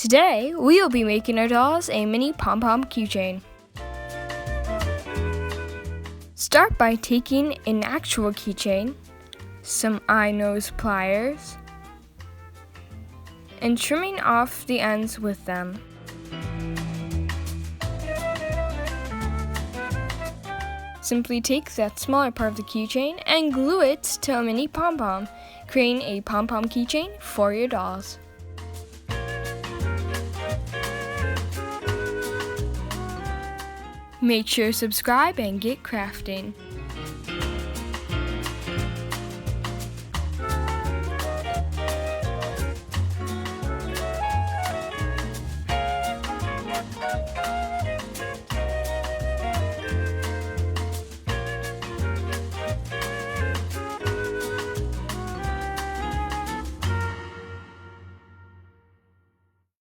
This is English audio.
Today, we will be making our dolls a mini pom-pom keychain. Start by taking an actual keychain, some eye-nose pliers, and trimming off the ends with them. Simply take that smaller part of the keychain and glue it to a mini pom-pom, creating a pom-pom keychain for your dolls. Make sure to subscribe and get crafting.